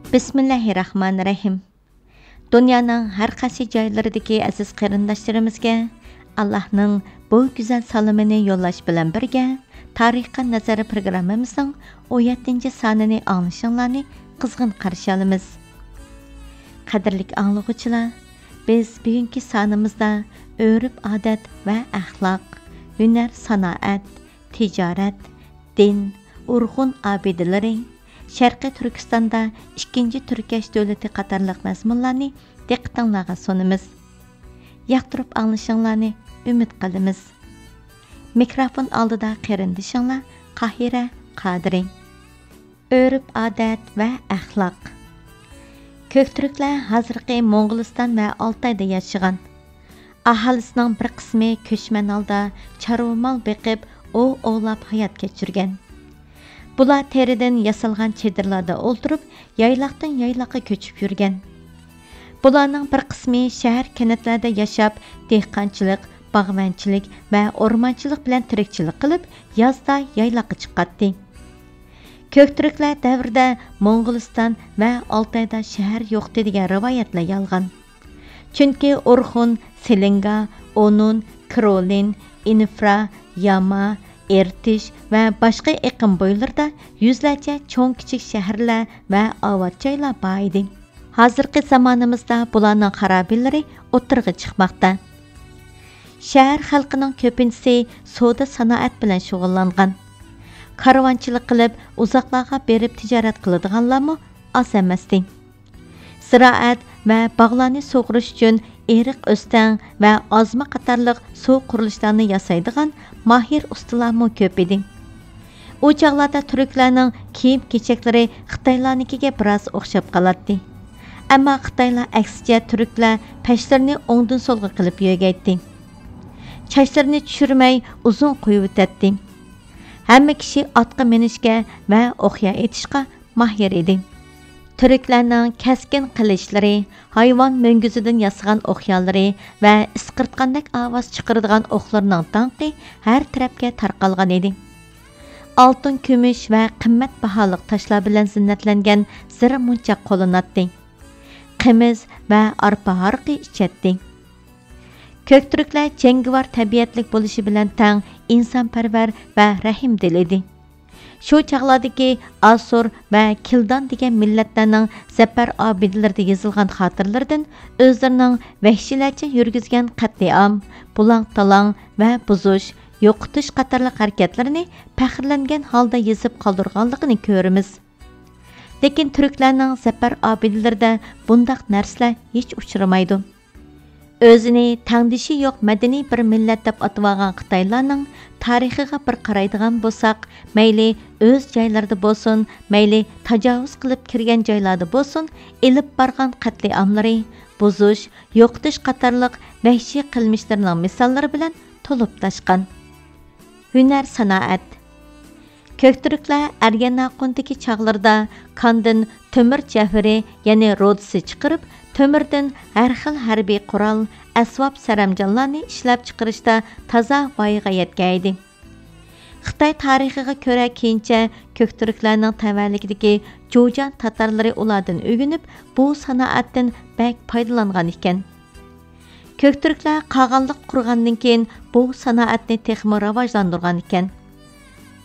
Bismillahirrahmanirrahim. Dünyanın hər qaysı joylaridagi aziz qarindoshlarimizga Allohning bu go'zal salomini yo'llash bilan birga tarixga nazari programmamizning 17 sonini anglashinglarni qizg'in qarshi olamiz. Qadrli anglag'uvchilar, biz bugungi sonimizda urf-odat va axloq, hunar, sanoat, tijorat, din, urg'un obidalari, Sharqiy Turkistonda 2-chi Turkish davlati qatorliq mazmunlarni diqqatingizga sunamiz. Yoqtirib anglashinglarni umid qilamiz. Mikrofon oldida qarindishinglar Qahira Qadiri. Urf-odat va axloq. Ko'k turklar hozirgi Mo'g'uliston va Oltoyda yashagan. Aholisining bir qismi ko'chman holda chorva mol beqib, o'g'lab hayot kechirgan. Bular teridan yasalgan chedirlarda o'ltirib, yayloqdan yayloqqa ko'chib yurgan. Bularning bir qismi shahar kanatlarda yashab, dehqonchilik, bog'vanchilik va o'rmonchilik bilan tirikchilik qilib, yozda yayloqqa chiqadi. Ko'k turklar davrida Mo'g'uliston va Oltoyda shahar yo'q degan rivoyatlar yolg'on. Chunki Urxun, Selinga, Onun, Krolin, Infra, Yama, Ertish va boshqa iqlim bo'ylarida yuzlarcha cho'ng-kichik shaharlar va avod joylar bor edi. Hozirgi zamonimizda bularning xarobillari o'tirg'i chiqmoqda. Shahar xalqining ko'pinchisi savdo sanoat bilan shug'ullangan. Karvonchilik qilib, uzoqlarga berib tijorat qiladiganlarmi oz emasdi. Ziroat va bog'larni sug'urish uchun eriq o'stan va ozma qatorliq suv qurilishlarni yasaydigan mahir ustalarmi ko'p edi. U chog'larda turklarning kiyim-kechaklari Xitoylarnikiga biroz o'xshab qoladi. Ammo Xitoylar aksicha turklar pashlarni o'ngdan so'lga qilib yo'gaydi. Chachlarini tushirmay uzun qo'yib o'tadi. Hamma kishi otga minishga va o'qya etishga mahir edi. Turklarning kaskin qilishlari, hayvon mo'ngizidan yasagan o'qyallari va isqirtqandek ovoz chiqaradigan o'qlarning tanqi har tarafga tarqalgan edi. Oltin, kumush va qimmat baholiq toshlar bilan zinnatlangan zira munchoq qo'llanadi. Qimiz va arpa harqi ichadi. Ko'k turklar jangovar tabiatlik bo'lishi bilan tang insonparvar va rahimdil edi. Shu chaqlardagi Asur va Kildan degan millatlarning zafar obidalarida yozilgan xotirlardan o'zlarining vahshiylarcha yurgizgan qat'iam, bulang-talang va buzush, yo'qotish qatorli harakatlarini faxrlangan holda yozib qoldirganligini ko'ramiz. Lekin turklarning zafar obidalarida bundaq narsalar hech uchramaydi. O'zini tangdishi yo'q madaniy bir millat deb atvagan Xitoylarning tarixiga bir qaraydigan bo'lsak, mayli o'z joylarida bo'lsin, mayli tajovuz qilib kirgan joylarda bo'lsin, elib borgan qatliamlari, buzush, yo'qotish qatorliq vahshiy qilmishlarining misollari bilan to'lib tashqan. Hunar, sanoat. Ko'k turklar Ergenekondagi chog'larda kondin temir javhari, ya'ni rodsi chiqarib, temirdan har xil harbiy qurol, asbob saramjonlarni ishlab chiqarishda toza voyaga yetgan. Xitoy tarixiga ko'ra keyincha ko'k turklarning tavalligidagi Jo'jan tatarlari ulardan o'rganib, bu sanoatdan bak foydalangan ekan. Ko'k turklar qag'onliq qurgandan keyin bu sanoatni texmo rivojlantirgan ekan.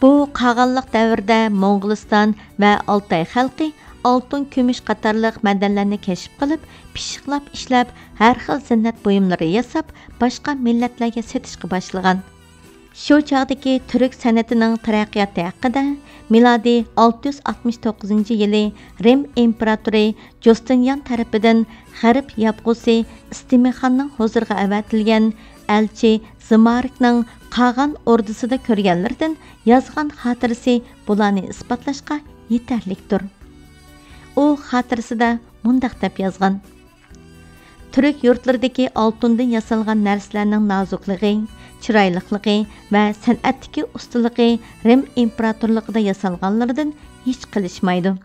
Bu qag'onliq davrda Mo'g'uliston va Oltoy xalqi oltin, kumush qatorliq madanlarni kashf qilib, pishiqlab ishlab, har xil zinnat buyumlari yasab, boshqa millatlarga setishga boshlagan. Shu chog'dagi turk san'atining taraqqiyoti haqida milodiy 669-yili Rim imperatori Justinian tarafidan G'arb yapg'usi Istimixonning huzuriga avatilgan elchi Zimarikning qag'on ordisida ko'rganlardan yozgan xotirasi bularni isbotlashga yetarlikdir. U xotirasida mundaq deb yozgan: Turk yurtlaridagi oltindan yasalgan narsalarning nozikligi, chiroylikligi va san'atdagi ustunligi Rim imperatorligida yasalganlardan hech qilishmaydi.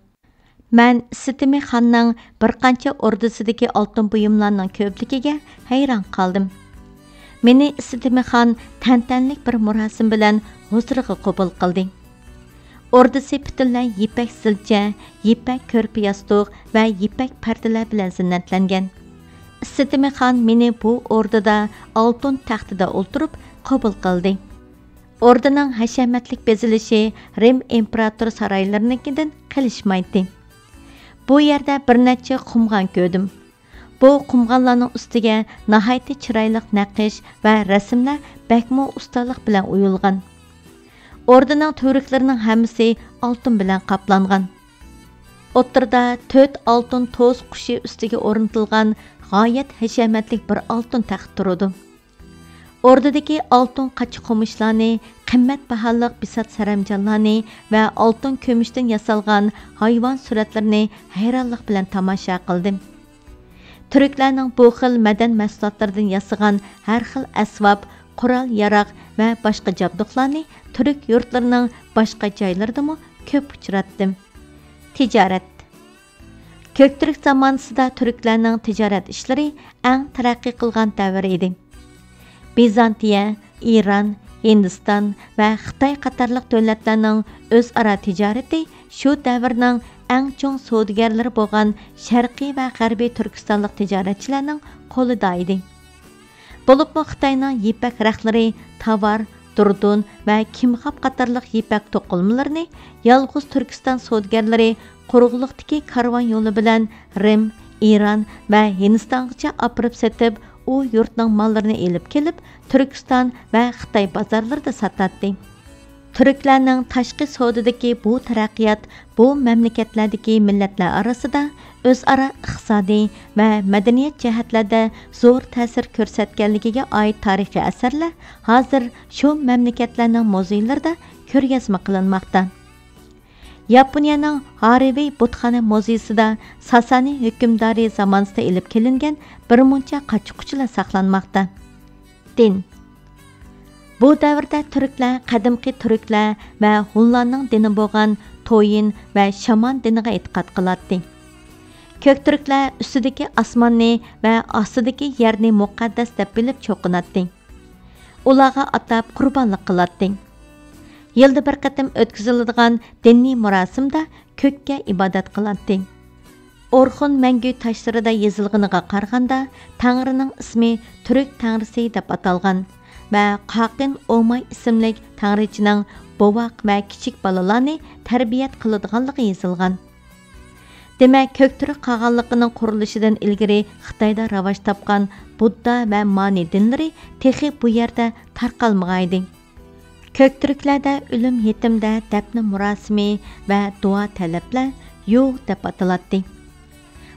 Men Istimixonning bir qancha ordisidagi oltin buyumlarning ko'pligiga hayron qoldim. Meni Istimixon tantanlik bir murosim bilan huzuriga qabul qildi. Ordisi butunlay yipak silcha, yipak ko'rpa yostiq va yipak pardalar bilan zinnatlangan. Isitimi xon meni bu ordida oltin taxtida o'ltirib qabul qildi. Ordining hashamatlik bezilishi Rim imperator saroylarininkidan qilishmaydi. Bu yerda bir necha qumg'on ko'rdim. Bu qumg'onlarning ustiga nihoyatda chiroyli naqish va rasmlar bakmo ustalik bilan uyulgan. Ordining to'riklarining hammasi oltin bilan qoplangan. O'ttirda 4 oltin to'z qushi ustiga o'rnatilgan g'oyat hashamatlik bir oltin taxt turadi. Ordidagi oltin qachi qumishlarni, qimmat baholiq bisat saramjonlarni va oltin ko'mishdan yasalgan hayvon suratlarini hayronlik bilan tomosha qildim. Turklarning bu xil madan mahsulotlaridan yasagan har xil asbob, qurol yaroq va boshqa jabduqlarni turk yurtlarining boshqa joylaridami ko'p uchratdim. Tijorat. Ko'ktürk zamonasida turklarning tijorat ishlari eng taraqqiy qilgan davr edi. Bizantiya, İran, Hindiston va Xitoy qatorliq davlatlarning o'zaro tijorati shu davrning eng chong savdogarlari bo'lgan Sharqiy va G'arbiy Turkistonlik tijoratchilarning qo'lida edi. Bo'libmi Xitoyning yipak raxlari, tovar, durdun va kimxob qatorliq yipak to'qilmalarini yolg'iz Turkiston savdogarlari quruqliqdagi karvon yo'li bilan Rim, İran va Hindistongacha opirib setib, u yurtning mollarini elib kelib, Turkiston va Xitoy bozorlarida sotadi. Turklarning tashqi savdodagi bu taraqqiyot bu mamlakatlardagi millatlar orasida o'zaro iqtisodiy va madaniyat jihatlarda zo'r ta'sir ko'rsatganligiga oid tarixiy asarlar hozir shu mamlakatlarning muzeylarida ko'rgazma qilinmoqda. Yaponiyaning Harvey butxona muzeyida Sasani hukmdori zamonida ilib kelingan bir muncha qachiquchilar saqlanmoqda. Din. Bu davrda turklar qadimgi turklar va hunlarning dini bo'lgan Toyin va Shaman diniga e'tiqod qiladi. Ko'k turklar ustidagi osmonni va ostidagi yerni muqaddas deb bilib cho'qinadi. Ularga atab qurbonlik qiladi. Yilda bir qatim o'tkaziladigan diniy marosimda ko'kka ibodat qiladi. Orxun mangu toshlarida yozilganiga qaraganda Tangrining ismi Turk tangrisi deb atalgan va Qaqin Omay ismli tangrichining bovoq va kichik bolalarni tarbiyat qiladiganligi yozilgan. Demak, Ko'kturk qag'anligining qurilishidan ilgari Xitoyda rivoj topgan Budda va Mani dinlari texi bu yerda tarqalmag'aydi. Ko'kturklarda o'lim yetimda dafn murosimi va duo talablar yo'q deb ataladi.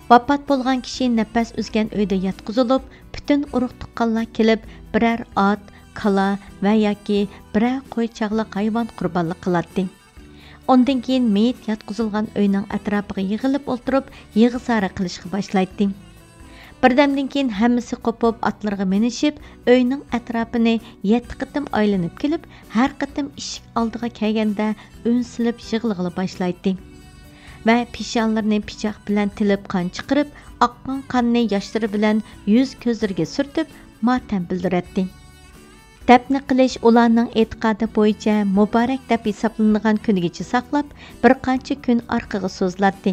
Vafot bo'lgan kishi nafas uzgan uyda yotqizilib, butun urug' tuqqanlar kelib, biror ot, kala va yoki biror qo'y chaqliq hayvon qurbonlik qiladi. Ondan keyin meyit yotqizilgan uyning atrofiga yig'ilib o'tirib, yig'izora qilishga boshlaydi. Birdamdan keyin hammasi qopib atlarga minishib, uyning atrofini 7 qitim aylanib kelib, har qitim eshik oldiga kelganda unsilib yig'lig'ila boshlaydi. Va pishonlarni pichoq bilan tilib qon chiqarib, oqqan qonni yoshlari bilan yuz ko'zlariga surtib, motam bildiradi. Dafn qilish ularning e'tiqodi bo'yicha muborak deb hisoblangan kunigacha saqlab, bir qancha kun orqaga so'ziladi.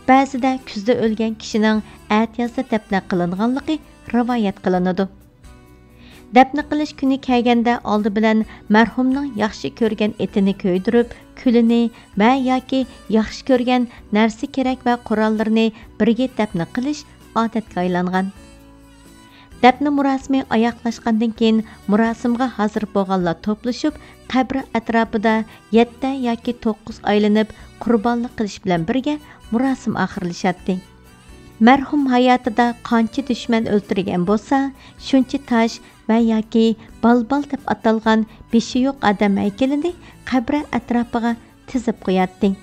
Ba'zida kuzda o'lgan kishining atiyozda dafn qilinganligi rivoyat qilinadi. Dafn qilish kuni kelganda oldi bilan marhumning yaxshi ko'rgan etini ko'ydirib, kulini va yoki yaxshi ko'rgan narsa kerak va qurollarni birga dafn qilish odatga aylangan. Dafn murosimi oyoqlashgandan keyin murosimga hozir bo'lganlar to'plashib, qabr atrofida 7 yoki 9 aylanib qurbonlik qilish bilan birga murosim oxirlashadi. Marhum hayotida qancha dushman o'ldirgan bo'lsa, shuncha tosh va yoki balbal deb atalgan beshi yo'q odam haykalini qabr atrofiga tizib qo'yadi.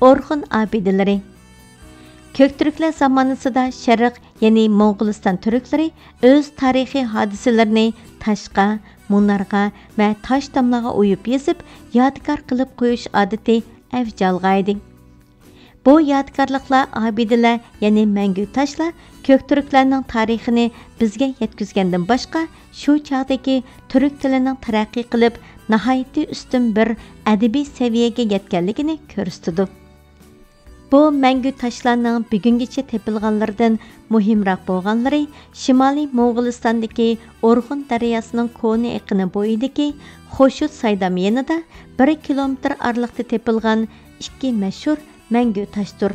Orxun obidalari. Ko'kturklar zamonasida Sharq, ya'ni Mo'g'uliston turklari o'z tarixiy hodisalarini toshqa, munarga va tosh damlarga o'yib yozib, yodgor qilib qo'yish odati avj olg'aydi. Bu yodgorliklar, obidalar, ya'ni mangu toshlar ko'ktürklarning tarixini bizga yetkazgandan boshqa, shu chog'dagi turk tilining taraqqiy qilib, nihoyatda ustun bir adabiy saviyaga yetganligini ko'rsatdi. Bu mangu toshlarning bugungacha tepilganlardan muhimroq bo'lganlari Shimoliy Mo'g'ulistondagi O'rg'un daryosining Ko'ni iqini bo'yidagi Xo'shut saydam yanida 1 kilometr ariqda tepilgan ikki mashhur mangu toshdir.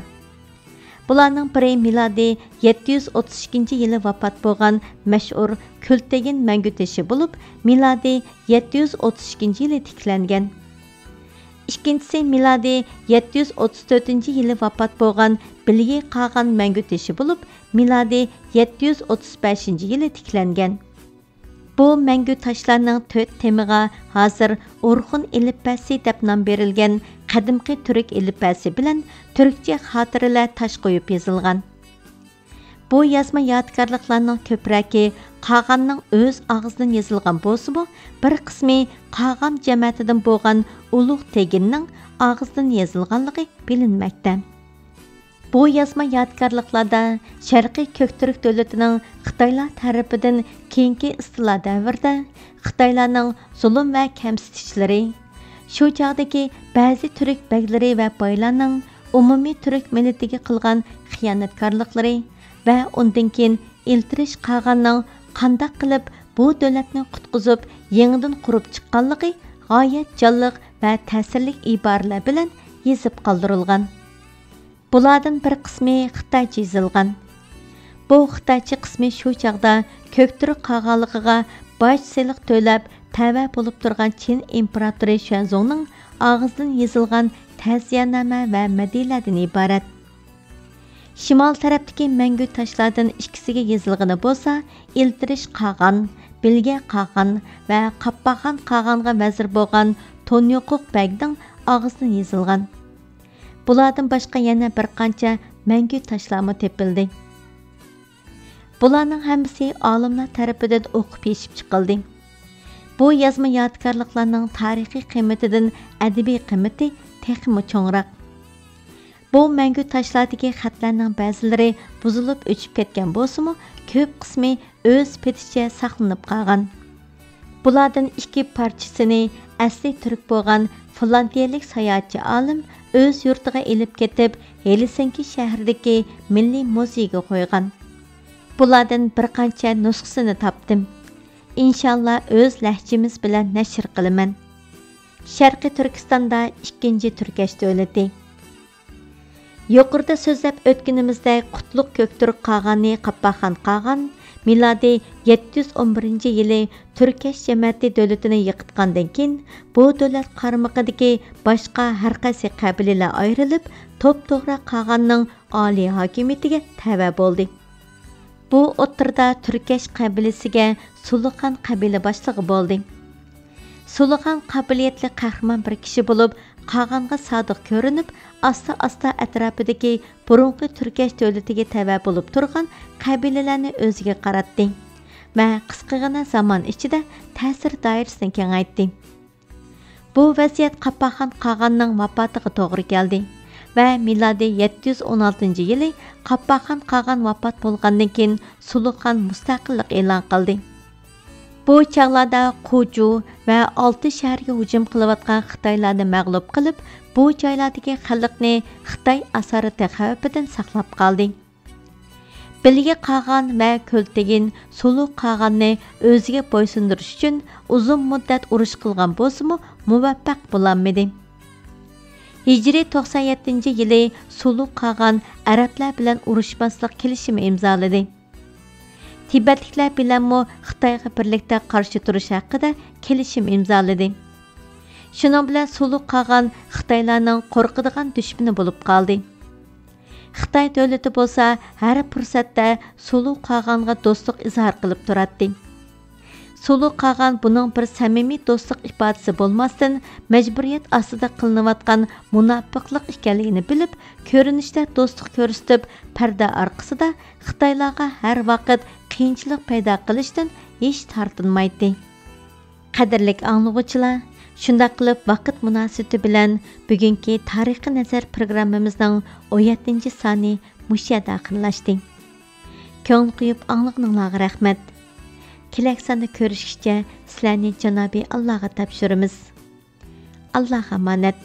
Bularning biri milodiy 732-yili vafot bo'lgan mashhur Kultegin mangu toshi bo'lib, milodiy 732-yili tiklangan. İkincisi miladi 734-yili vafot bo'lgan Bilgi Qag'an mangu toshi bo'lib, miladi 735-yili tiklangan. Bu mangu toshlarning 4 temiga hozir O'rg'un elifbasi deb nom berilgan qadimgi turk elifbasi bilan turkcha xotiralar tosh qo'yib yozilgan. Bu yozma yodgorliklarning ko'pragi Qag'anning o'z og'zidan yozilgan bo'lsa-mu, bir qismi Qag'am jamiyatidan bo'lgan Ulug' Teginning og'zidan yozilganligi bilinmoqda. Bu yozma yodgorliklarda Sharqiy Ko'ktürk davlatining Xitoylar tarafidan keyingi istilo davrida Xitoylarning zulm va kamsitishlari, shu chog'dagi ba'zi turk baglari va boylarning umumiy turk millatiga qilgan xiyonatkorliklari va undan keyin Iltirish Qag'anning qanday qilib bu davlatni qutqizib, yangidan qurib chiqqanligi g'oyat jonliq va ta'sirli iboralar bilan yozib qoldirilgan. Bulardan bir qismi Xitoycha yozilgan. Bu Xitoycha qismi shu chaqda Ko'ktürk qag'anligiga boj seliq to'lab tava bo'lib turgan Chin imperatori Xuanzongning og'zidan yozilgan ta'ziyanoma va madiladan iborat. Şimal tarafdagi mangu toshlardan ikkisiga yozilgani bo'lsa, Iltirish Qag'an, Bilge Qag'an va Qappag'an Qag'anga vazir bo'lgan Tonyoquq Bag'ning og'zidan yozilgan. Bulardan boshqa yana bir qancha mangu toshlar tepildi. Bularning hammasi olimlar tarafidan o'qib yechib chiqildi. Bu yozma yodgorliklarning tarixiy qiymatidan adabiy qiymati texmi cho'ngroq. Bu mangu toshlardagi xatlarning ba'zilari buzilib o'chib ketgan bo'lsa-mu, ko'p qismi o'z peticha saqlanib qolgan. Bulardan ikki parchasini asli turk bo'lgan Finlandiyalik sayohatchi olim o'z yurtiga elib ketib, Helsinki shahridagi Milliy muzeyga qo'ygan. Bulardan bir qancha nusxasini topdim. İnşallah o'z lahjamiz bilan nashr qilaman. Sharqiy Turkistonda 2-Turkash davlati. Yuqorida so'zlab o'tganimizda Qutlug' Ko'ktürk Qag'ani Qappag'an Qag'an milodi 711-yili Turkash jamiyati davlatini yiqitgandan keyin bu davlat qaramog'idagi boshqa har qaysi qabilalar ayrilib, to'p-to'g'ri Qag'anning oliy hokimiyatiga tava bo'ldi. Bu o'tirda Turkash qabilasiga Suluxan qabila boshlig'i bo'ldi. Suluxan qabiliyatli qahramon bir kishi bo'lib, Qag'anga sodiq ko'rinib, asta-asta atrofidagi burunqi Turkash davlatiga tava bo'lib turgan qabilalarni o'ziga qaratdi va qisqagina zaman ichida ta'sir doirasini kengaytdi. Bu vaziyat Qappag'an Qag'anning vafotiga to'g'ri keldi va milodiy 716-yili Qappag'an Qag'an vafot bo'lgandan keyin Suluxan mustaqillik e'lon qildi. Bu chaqlarda Quju va 6 shaharga hujum qilayotgan Xitoylarni mag'lub qilib, bu joylardagi xalqni Xitoy asorati xavfidan saqlab qoldi. Bilge Qag'an va Kultegin Suluq Qag'anni o'ziga bo'ysundirish uchun uzun muddat urush qilgan bo'lsa-mu, muvaffaq bo'lolmadi. Hijriy 97-yili Suluq Qag'an arablar bilan urushmaslik kelishimi imzoladi. Tibetliklar bilanmi Xitoyga birlikda qarshi turish haqida kelishim imzoladi. Shuning bilan Suluq Qag'an Xitoylarning qo'rqadigan dushmani bo'lib qoldi. Xitoy davlati bo'lsa, har fursatda Suluq Qag'anga do'stlik izhor qilib turadi. Suluq Qag'an buning bir samimiy do'stlik ifodasi bo'lmasdan, majburiyat ostida qilinayotgan munofiqlik ekanligini bilib, ko'rinishda do'stlik ko'rsatib, parda orqasida Xitoylarga har vaqt qiyinchilik paydo qilishdan hech tortinmaydi. Qadrli anglovchilar, Shunda qilib vaqt munosabati bilan bugungi tarixiy nazar programmamizning 17 soni mush yerda oxirlashdi. Ko'ngil qo'yib anglaganinglarga rahmat. Kelak sonda ko'rishguncha sizlarni Janobi Allohga topshiramiz. Alloh amonat.